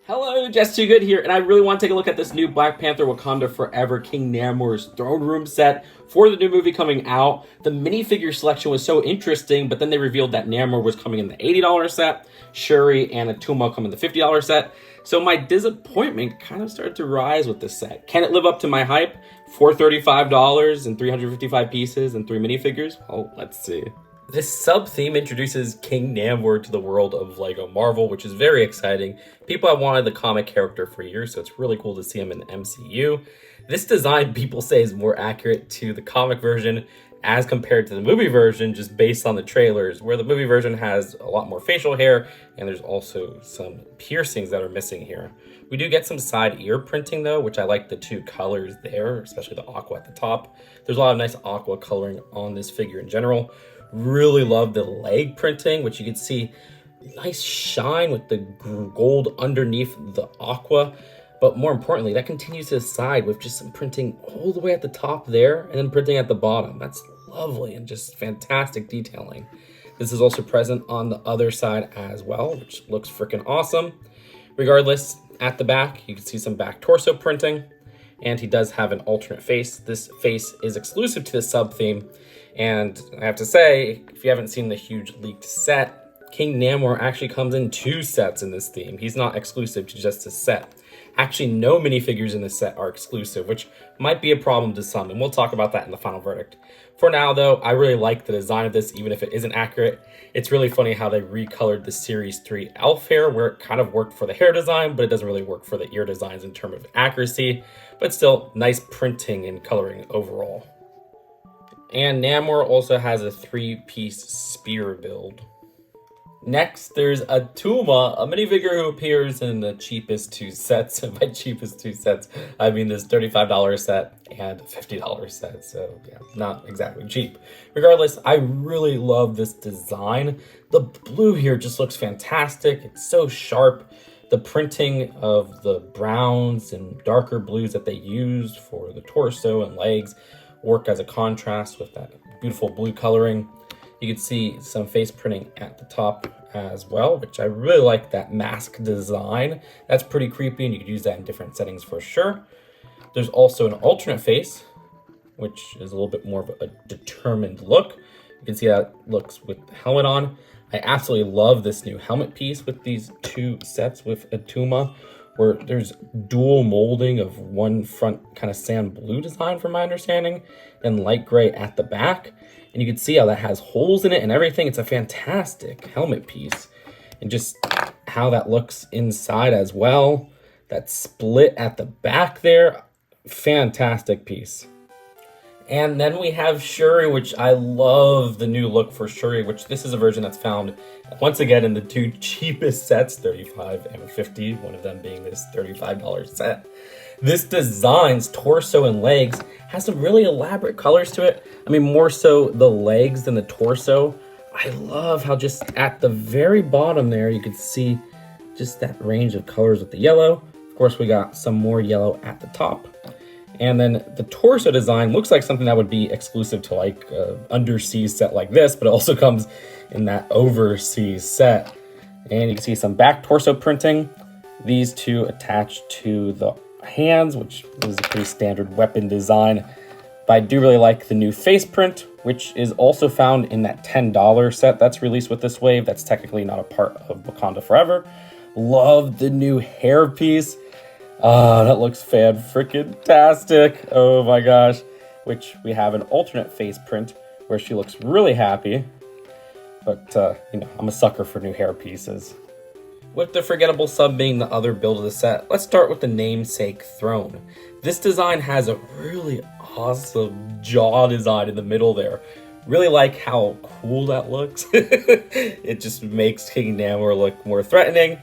Hello, justtwogood here, and I really want to take a look at this new Black Panther Wakanda Forever King Namor's throne room set for the new movie coming out. The minifigure selection was so interesting, but then they revealed that Namor was coming in the $80 set, Shuri and a Tuma come in the $50 set. So my disappointment kind of started to rise with this set. Can it live up to my hype? $435 and 355 pieces and 3 minifigures? Oh, let's see. This sub-theme introduces King Namor to the world of LEGO Marvel, which is very exciting. People have wanted the comic character for years, so it's really cool to see him in the MCU. This design, people say, is more accurate to the comic version as compared to the movie version, just based on the trailers, where the movie version has a lot more facial hair, and there's also some piercings that are missing here. We do get some side ear printing, though, which I like the 2 colors there, especially the aqua at the top. There's a lot of nice aqua coloring on this figure in general. Really love the leg printing, which you can see nice shine with the gold underneath the aqua. But more importantly, that continues to the side with just some printing all the way at the top there and then printing at the bottom. That's lovely and just fantastic detailing. This is also present on the other side as well, which looks freaking awesome. Regardless, at the back, you can see some back torso printing, and he does have an alternate face. This face is exclusive to the sub-theme. And I have to say, if you haven't seen the huge leaked set, King Namor actually comes in 2 sets in this theme. He's not exclusive to just a set. Actually, no minifigures in this set are exclusive, which might be a problem to some, and we'll talk about that in the final verdict. For now, though, I really like the design of this, even if it isn't accurate. It's really funny how they recolored the Series 3 elf hair, where it kind of worked for the hair design, but it doesn't really work for the ear designs in terms of accuracy. But still, nice printing and coloring overall. And Namor also has a 3-piece spear build. Next, there's a Tuma, a minifigure who appears in the cheapest 2 sets. And by cheapest 2 sets, I mean this $35 set and $50 set. So yeah, not exactly cheap. Regardless, I really love this design. The blue here just looks fantastic. It's so sharp. The printing of the browns and darker blues that they used for the torso and legs work as a contrast with that beautiful blue coloring. You can see some face printing at the top as well, which I really like that mask design. That's pretty creepy, and you could use that in different settings for sure. There's also an alternate face, which is a little bit more of a determined look. You can see how it looks with the helmet on. I absolutely love this new helmet piece with these 2 sets with a Tuma, where there's dual molding of one front kind of sand blue design from my understanding, and light gray at the back. And you can see how that has holes in it and everything. It's a fantastic helmet piece. And just how that looks inside as well. That split at the back there, fantastic piece. And then we have Shuri, which I love the new look for Shuri, which this is a version that's found once again in the 2 cheapest sets, $35 and $50, one of them being this $35 set. This design's torso and legs has some really elaborate colors to it. I mean, more so the legs than the torso. I love how just at the very bottom there, you can see just that range of colors with the yellow. Of course, we got some more yellow at the top. And then the torso design looks like something that would be exclusive to like underseas set like this, but it also comes in that overseas set. And you can see some back torso printing. These 2 attached to the hands, which is a pretty standard weapon design. But I do really like the new face print, which is also found in that $10 set that's released with this wave. That's technically not a part of Wakanda Forever. Love the new hair piece. Oh, that looks fan-freaking-tastic. Oh my gosh. Which we have an alternate face print where she looks really happy. But, you know, I'm a sucker for new hair pieces. With the forgettable sub being the other build of the set, let's start with the namesake throne. This design has a really awesome jaw design in the middle there. Really like how cool that looks. It just makes King Namor look more threatening.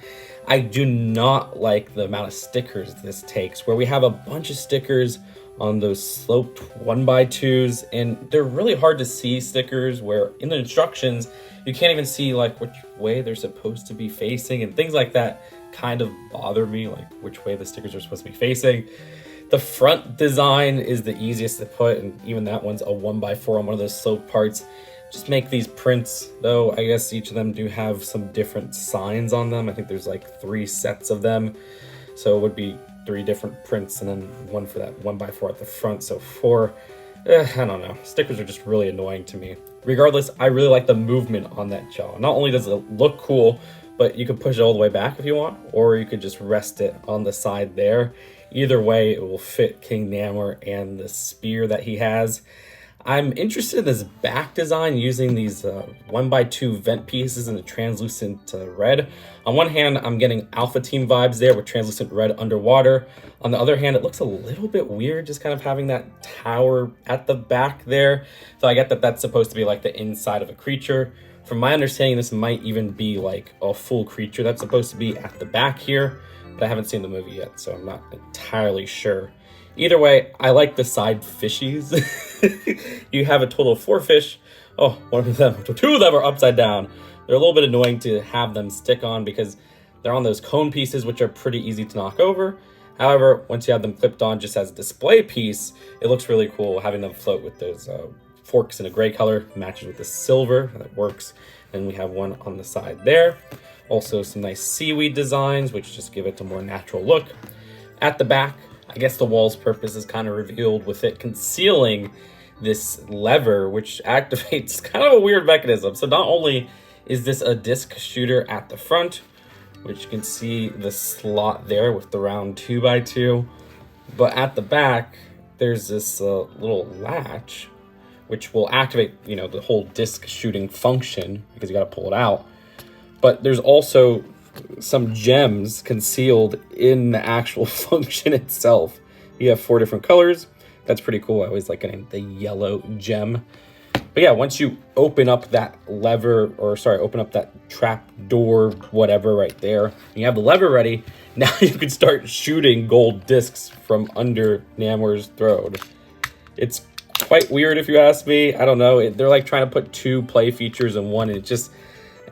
I do not like the amount of stickers this takes, where we have a bunch of stickers on those sloped 1x2s, and they're really hard to see stickers where in the instructions, you can't even see like which way they're supposed to be facing, and things like that kind of bother me, like which way the stickers are supposed to be facing. The front design is the easiest to put, and even that one's a 1x4 on one of those sloped parts. just make these prints, though I guess each of them do have some different signs on them. I think there's like 3 sets of them, so it would be 3 different prints and then one for that 1x4 at the front, so 4. I don't know. Stickers are just really annoying to me. Regardless, I really like the movement on that jaw. Not only does it look cool, but you can push it all the way back if you want, or you could just rest it on the side there. Either way, it will fit King Namor and the spear that he has. I'm interested in this back design using these 1x2 vent pieces in the translucent red. On one hand, I'm getting Alpha Team vibes there with translucent red underwater. On the other hand, it looks a little bit weird just kind of having that tower at the back there. So I get that that's supposed to be like the inside of a creature. From my understanding, this might even be like a full creature that's supposed to be at the back here, but I haven't seen the movie yet, so I'm not entirely sure. Either way, I like the side fishies. You have a total of 4 fish. Oh, 2 of them are upside down. They're a little bit annoying to have them stick on because they're on those cone pieces, which are pretty easy to knock over. However, once you have them clipped on just as a display piece, it looks really cool having them float with those forks in a gray color, matches with the silver, that works. And we have one on the side there. Also some nice seaweed designs, which just give it a more natural look. At the back, I guess the wall's purpose is kind of revealed with it concealing this lever, which activates kind of a weird mechanism. So not only is this a disc shooter at the front, which you can see the slot there with the round 2x2, but at the back, there's this little latch, which will activate, the whole disc shooting function because you got to pull it out. But there's also some gems concealed in the actual function itself. You have 4 different colors. That's pretty cool. I always like getting the yellow gem. But yeah, once you open up that open up that trap door, whatever right there, and you have the lever ready, now you can start shooting gold discs from under Namor's throne. It's quite weird if you ask me. I don't know. They're like trying to put 2 play features in one, and it just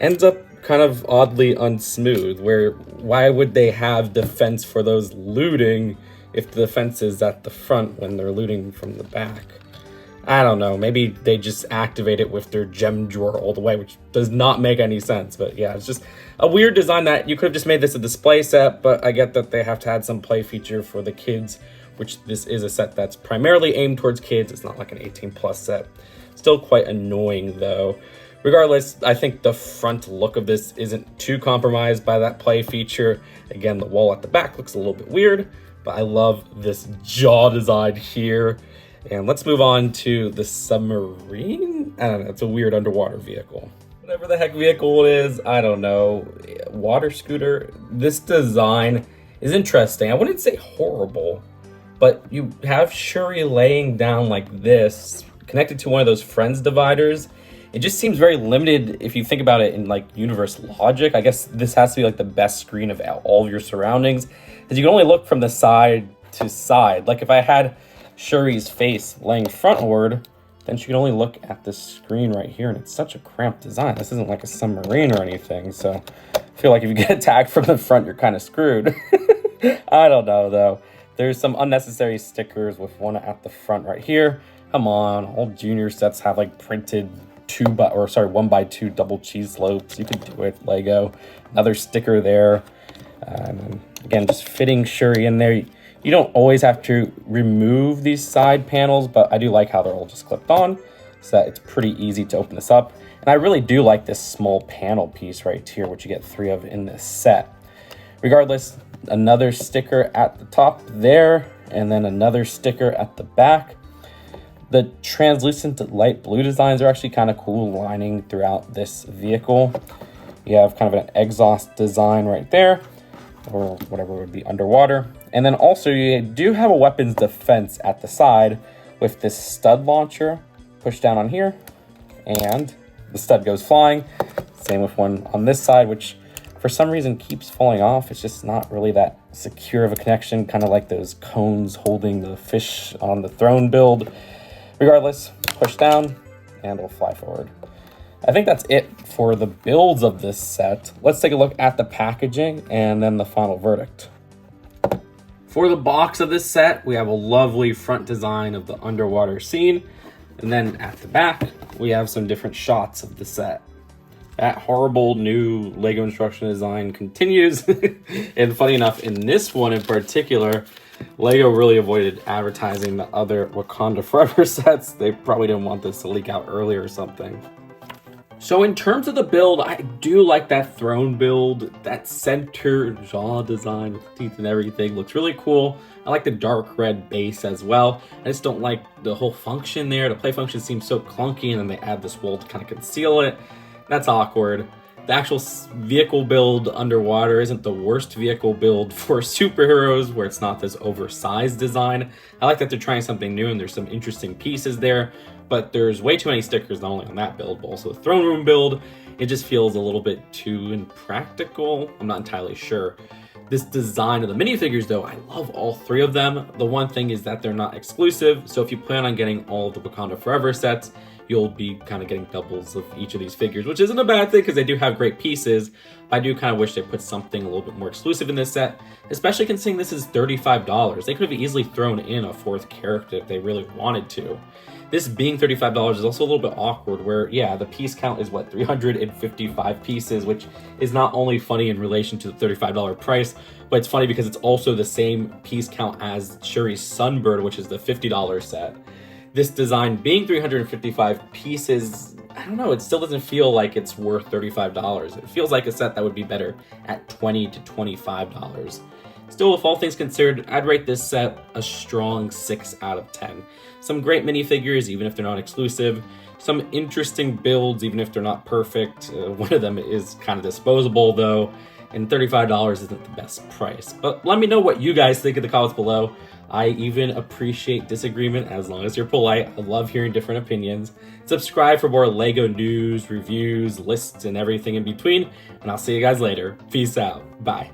ends up kind of oddly unsmooth, where why would they have defense for those looting if the defense is at the front when they're looting from the back? I don't know. Maybe they just activate it with their gem drawer all the way, which does not make any sense. But yeah, it's just a weird design that you could have just made this a display set, but I get that they have to add some play feature for the kids, which this is a set that's primarily aimed towards kids. It's not like an 18+ set. Still quite annoying though. Regardless, I think the front look of this isn't too compromised by that play feature. Again, the wall at the back looks a little bit weird, but I love this jaw design here. And let's move on to the submarine. I don't know, it's a weird underwater vehicle. Whatever the heck vehicle it is, I don't know. Water scooter. This design is interesting. I wouldn't say horrible, but you have Shuri laying down like this, connected to one of those friends dividers. It just seems very limited if you think about it in like universe logic. I guess this has to be like the best screen of all of your surroundings, because you can only look from the side to side. Like if I had Shuri's face laying frontward, then she can only look at this screen right here, and it's such a cramped design. This isn't like a submarine or anything, so I feel like if you get attacked from the front, you're kind of screwed. I don't know though. There's some unnecessary stickers with one at the front right here. Come on, all junior sets have like printed 1x2 double cheese slopes. You can do it, Lego. Another sticker there. And then, again, just fitting Shuri in there. You don't always have to remove these side panels, but I do like how they're all just clipped on, so that it's pretty easy to open this up. And I really do like this small panel piece right here, which you get 3 of in this set. Regardless, another sticker at the top there, and then another sticker at the back. The translucent light blue designs are actually kind of cool, lining throughout this vehicle. You have kind of an exhaust design right there, or whatever would be underwater. And then also you do have a weapons defense at the side with this stud launcher. Push down on here, and the stud goes flying. Same with one on this side, which for some reason keeps falling off. It's just not really that secure of a connection, kind of like those cones holding the fish on the throne build. Regardless, push down and it'll fly forward. I think that's it for the builds of this set. Let's take a look at the packaging and then the final verdict. For the box of this set, we have a lovely front design of the underwater scene. And then at the back, we have some different shots of the set. That horrible new LEGO instruction design continues. And funny enough, in this one in particular, LEGO really avoided advertising the other Wakanda Forever sets. They probably didn't want this to leak out earlier or something. So in terms of the build, I do like that throne build. That center jaw design with teeth and everything looks really cool. I like the dark red base as well. I just don't like the whole function there. The play function seems so clunky, and then they add this wool to kind of conceal it. That's awkward. The actual vehicle build underwater isn't the worst vehicle build for superheroes, where it's not this oversized design. I like that they're trying something new and there's some interesting pieces there, but there's way too many stickers not only on that build, but also the throne room build. It just feels a little bit too impractical. I'm not entirely sure. This design of the minifigures, though, I love all three of them. The one thing is that they're not exclusive, so if you plan on getting all of the Wakanda Forever sets, you'll be kind of getting doubles of each of these figures, which isn't a bad thing because they do have great pieces. But I do kind of wish they put something a little bit more exclusive in this set, especially considering this is $35. They could have easily thrown in a fourth character if they really wanted to. This being $35 is also a little bit awkward where, yeah, the piece count is, what, 355 pieces, which is not only funny in relation to the $35 price, but it's funny because it's also the same piece count as Shuri's Sunbird, which is the $50 set. This design being 355 pieces, I don't know, it still doesn't feel like it's worth $35. It feels like a set that would be better at $20 to $25. Still, with all things considered, I'd rate this set a strong 6 out of 10. Some great minifigures, even if they're not exclusive. Some interesting builds, even if they're not perfect. One of them is kind of disposable, though, and $35 isn't the best price. But let me know what you guys think in the comments below. I even appreciate disagreement as long as you're polite. I love hearing different opinions. Subscribe for more LEGO news, reviews, lists, and everything in between. And I'll see you guys later. Peace out. Bye.